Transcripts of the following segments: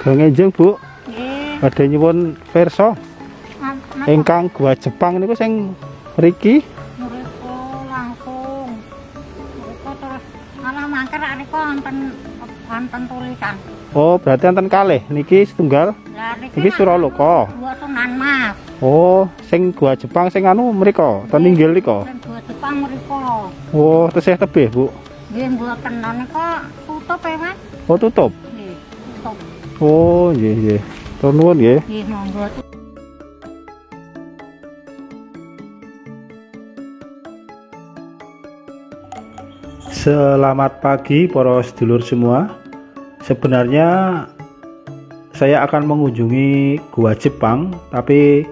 Kengejeng Bu, Nggih. badhe nyuwun pirsa ingkang gua Jepang niku sing mriki. Mriku langsung. Mriku terus malah mangker niku wonten tulisan. Oh, berarti wonten kalih niki setunggal. Lah Niki Suraloka. Gua Sunan Mas. Oh, sing gua Jepang sing anu mriko, ten inggil nika. Sing gua Jepang mriku. Oh, tesih tebih, Bu. Nggih mboten niku tutup ya, Mas. Oh, tutup. Nggih, tutup. Oh, nggih nggih. Tur nuwun nggih. Nggih monggo. Selamat pagi para sedulur semua. Sebenarnya saya akan mengunjungi gua Jepang, tapi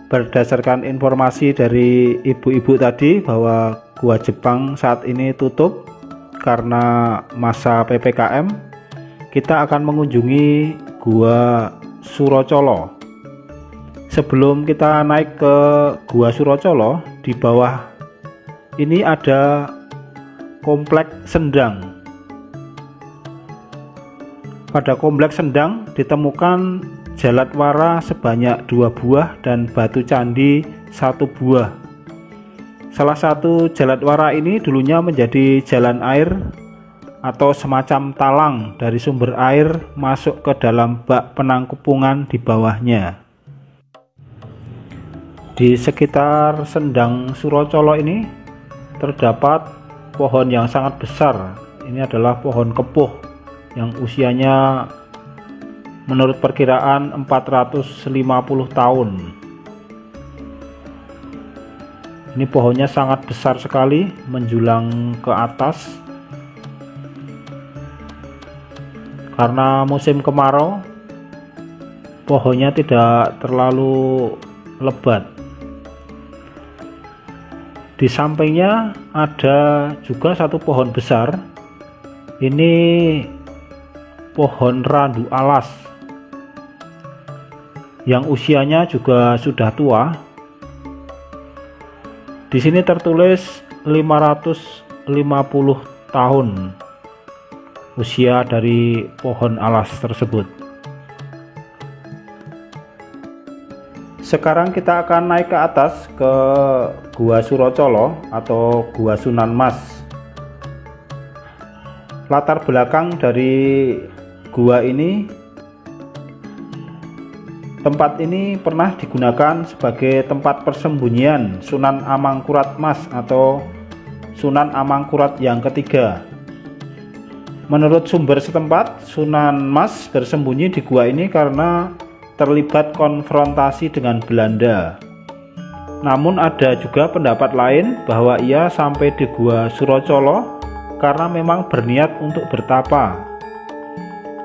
berdasarkan informasi dari ibu-ibu tadi bahwa gua Jepang saat ini tutup karena masa PPKM, kita akan mengunjungi gua Surocolo. Sebelum kita naik ke gua Surocolo, di bawah ini ada komplek Sendang. Pada kompleks Sendang ditemukan jaladwara sebanyak 2 buah dan batu candi 1 buah. Salah satu jaladwara ini dulunya menjadi jalan air atau semacam talang dari sumber air masuk ke dalam bak penangkupungan di bawahnya. Di sekitar Sendang Surocolo ini terdapat pohon yang sangat besar. Ini adalah pohon kepuh yang usianya menurut perkiraan 450 tahun. Ini pohonnya sangat besar sekali, menjulang ke atas. Karena musim kemarau, pohonnya tidak terlalu lebat. Di sampingnya ada juga satu pohon besar. Ini pohon randu alas yang usianya juga sudah tua. Di sini tertulis 550 tahun usia dari pohon alas tersebut. Sekarang kita akan naik ke atas ke gua Surocolo atau gua Sunan Mas. Latar belakang dari gua ini, tempat ini pernah digunakan sebagai tempat persembunyian Sunan Amangkurat Mas atau Sunan Amangkurat yang ketiga. Menurut sumber setempat, Sunan Mas bersembunyi di gua ini karena terlibat konfrontasi dengan Belanda. Namun ada juga pendapat lain bahwa ia sampai di gua Surocolo karena memang berniat untuk bertapa.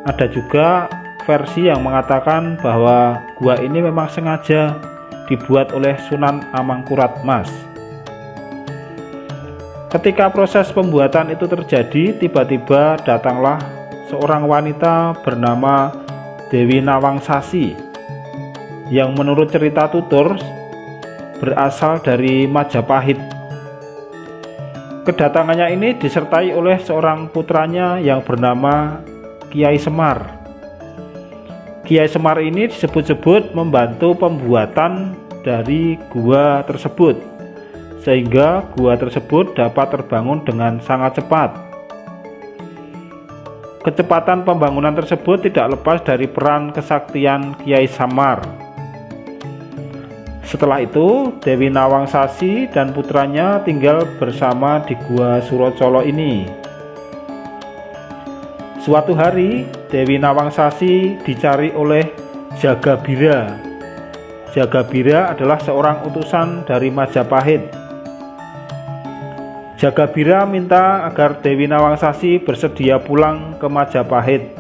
Ada juga versi yang mengatakan bahwa gua ini memang sengaja dibuat oleh Sunan Amangkurat Mas. Ketika proses pembuatan itu terjadi, tiba-tiba datanglah seorang wanita bernama Dewi Nawangsasi yang menurut cerita tutur berasal dari Majapahit. Kedatangannya ini disertai oleh seorang putranya yang bernama Kiai Semar. Kiai Semar ini disebut-sebut membantu pembuatan dari gua tersebut, sehingga gua tersebut dapat terbangun dengan sangat cepat. Kecepatan pembangunan tersebut tidak lepas dari peran kesaktian Kiai Semar. Setelah itu, Dewi Nawangsasi dan putranya tinggal bersama di gua Surocolo ini. Suatu hari, Dewi Nawangsasi dicari oleh Jagabira. Jagabira adalah seorang utusan dari Majapahit. Jagabira minta agar Dewi Nawangsasi bersedia pulang ke Majapahit.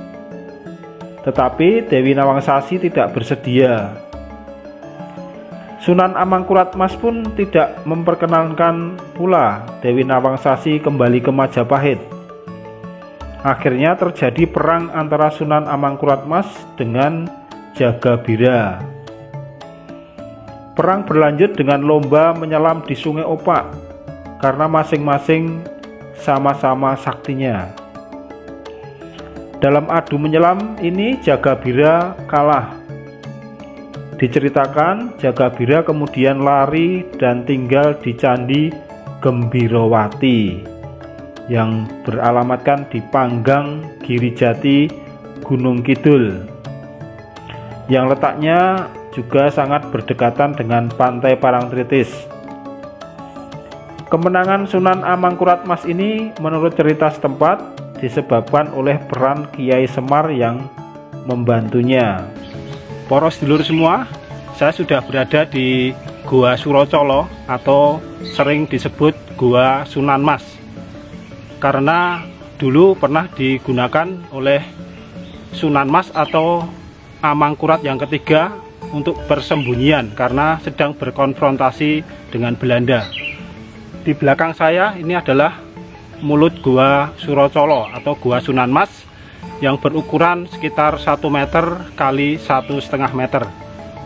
Tetapi Dewi Nawangsasi tidak bersedia. Sunan Amangkurat Mas pun tidak memperkenankan pula Dewi Nawangsasi kembali ke Majapahit. Akhirnya terjadi perang antara Sunan Amangkurat Mas dengan Jagabira. Perang berlanjut dengan lomba menyelam di Sungai Opak karena masing-masing sama-sama saktinya. Dalam adu menyelam ini Jagabira kalah. Diceritakan Jagabira kemudian lari dan tinggal di Candi Gembirawati yang beralamatkan di Panggang Girijati, Gunung Kidul, yang letaknya juga sangat berdekatan dengan Pantai Parangtritis. Kemenangan Sunan Amangkuratmas ini menurut cerita setempat disebabkan oleh peran Kiai Semar yang membantunya. Poros dulur semua, saya sudah berada di Gua Surocolo atau sering disebut Gua Sunan Mas, karena dulu pernah digunakan oleh Sunan Mas atau Amangkurat yang ketiga untuk persembunyian karena sedang berkonfrontasi dengan Belanda. Di belakang saya ini adalah mulut Gua Surocolo atau Gua Sunan Mas yang berukuran sekitar 1 meter kali 1,5 meter.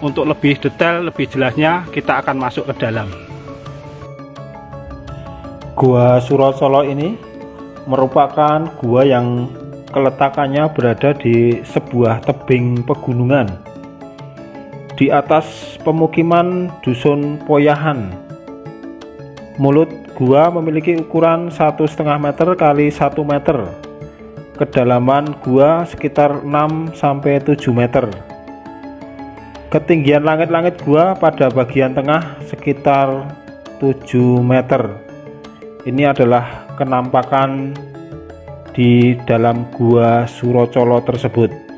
Untuk lebih detail, lebih jelasnya kita akan masuk ke dalam. Gua Surocolo ini merupakan gua yang keletakannya berada di sebuah tebing pegunungan di atas pemukiman Dusun Poyahan. Mulut gua memiliki ukuran 1,5 meter kali 1 meter. Kedalaman gua sekitar 6-7 meter. Ketinggian langit-langit gua pada bagian tengah sekitar 7 meter. Ini adalah kenampakan di dalam Gua Surocolo tersebut.